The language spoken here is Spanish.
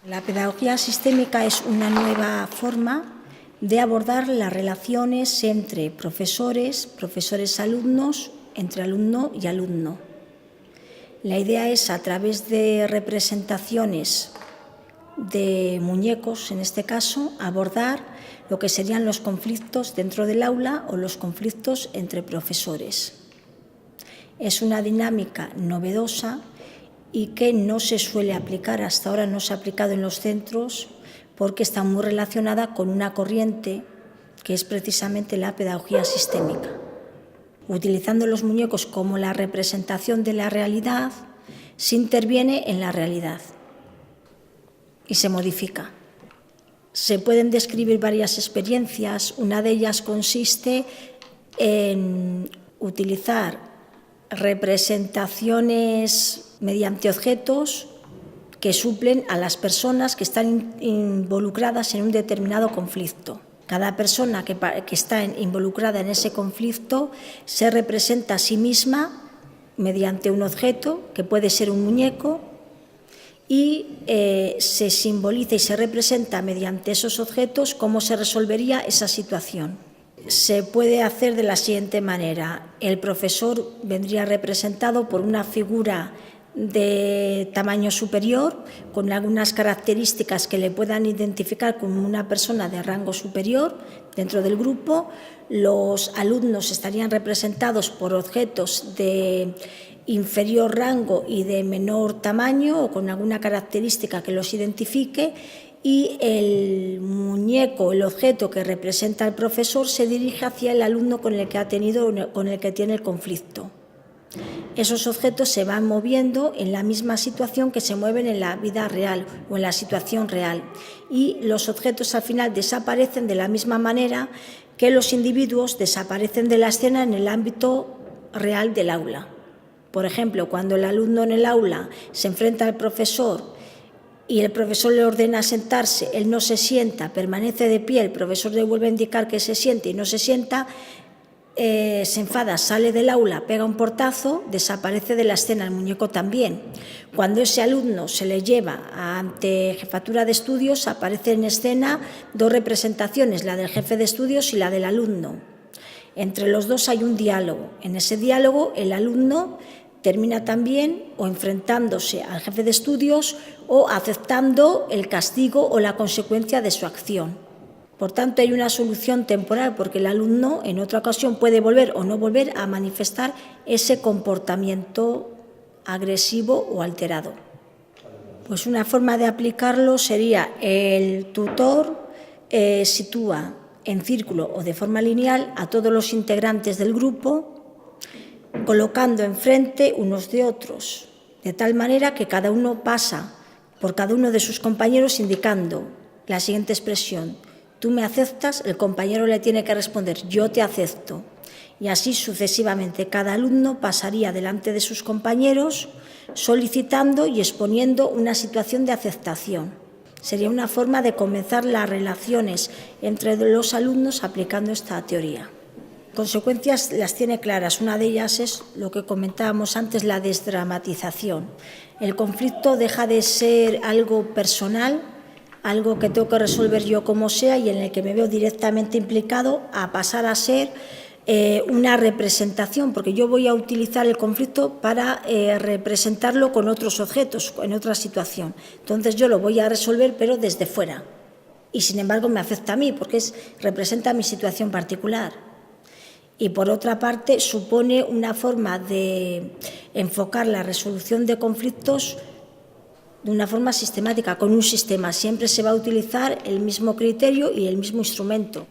La pedagogía sistémica es una nueva forma de abordar las relaciones entre profesores, profesores-alumnos, entre alumno y alumno. La idea es, a través de representaciones de muñecos, en este caso, abordar lo que serían los conflictos dentro del aula o los conflictos entre profesores. Es una dinámica novedosa y que no se suele aplicar, hasta ahora no se ha aplicado en los centros, porque está muy relacionada con una corriente que es precisamente la pedagogía sistémica. Utilizando los muñecos como la representación de la realidad, se interviene en la realidad y se modifica. Se pueden describir varias experiencias. Una de ellas consiste en utilizar representaciones mediante objetos que suplen a las personas que están involucradas en un determinado conflicto. Cada persona que está involucrada en ese conflicto se representa a sí misma mediante un objeto, que puede ser un muñeco, y se simboliza y se representa mediante esos objetos cómo se resolvería esa situación. Se puede hacer de la siguiente manera. El profesor vendría representado por una figura de tamaño superior, con algunas características que le puedan identificar como una persona de rango superior dentro del grupo. Los alumnos estarían representados por objetos de inferior rango y de menor tamaño, o con alguna característica que los identifique, y el muñeco, el objeto que representa al profesor, se dirige hacia el alumno con el que tiene el conflicto. Esos objetos se van moviendo en la misma situación que se mueven en la vida real o en la situación real, y los objetos al final desaparecen de la misma manera que los individuos desaparecen de la escena en el ámbito real del aula. Por ejemplo, cuando el alumno en el aula se enfrenta al profesor y el profesor le ordena sentarse, él no se sienta, permanece de pie, el profesor le vuelve a indicar que se siente y no se sienta, se enfada, sale del aula, pega un portazo, desaparece de la escena, el muñeco también. Cuando ese alumno se le lleva ante jefatura de estudios, aparece en escena dos representaciones, la del jefe de estudios y la del alumno. Entre los dos hay un diálogo. En ese diálogo el alumno termina también o enfrentándose al jefe de estudios o aceptando el castigo o la consecuencia de su acción. Por tanto, hay una solución temporal, porque el alumno en otra ocasión puede volver o no volver a manifestar ese comportamiento agresivo o alterado. Pues una forma de aplicarlo sería: el tutor sitúa en círculo o de forma lineal a todos los integrantes del grupo, colocando enfrente unos de otros, de tal manera que cada uno pasa por cada uno de sus compañeros indicando la siguiente expresión: tú me aceptas, el compañero le tiene que responder yo te acepto, y así sucesivamente. Cada alumno pasaría delante de sus compañeros solicitando y exponiendo una situación de aceptación. Sería una forma de comenzar las relaciones entre los alumnos aplicando esta teoría. Consecuencias las tiene claras. Una de ellas es lo que comentábamos antes, la desdramatización. El conflicto deja de ser algo personal, algo que tengo que resolver yo como sea y en el que me veo directamente implicado, a pasar a ser una representación, porque yo voy a utilizar el conflicto para representarlo con otros objetos, en otra situación. Entonces yo lo voy a resolver, pero desde fuera. Y sin embargo me afecta a mí, porque representa mi situación particular. Y por otra parte supone una forma de enfocar la resolución de conflictos de una forma sistemática, con un sistema. Siempre se va a utilizar el mismo criterio y el mismo instrumento.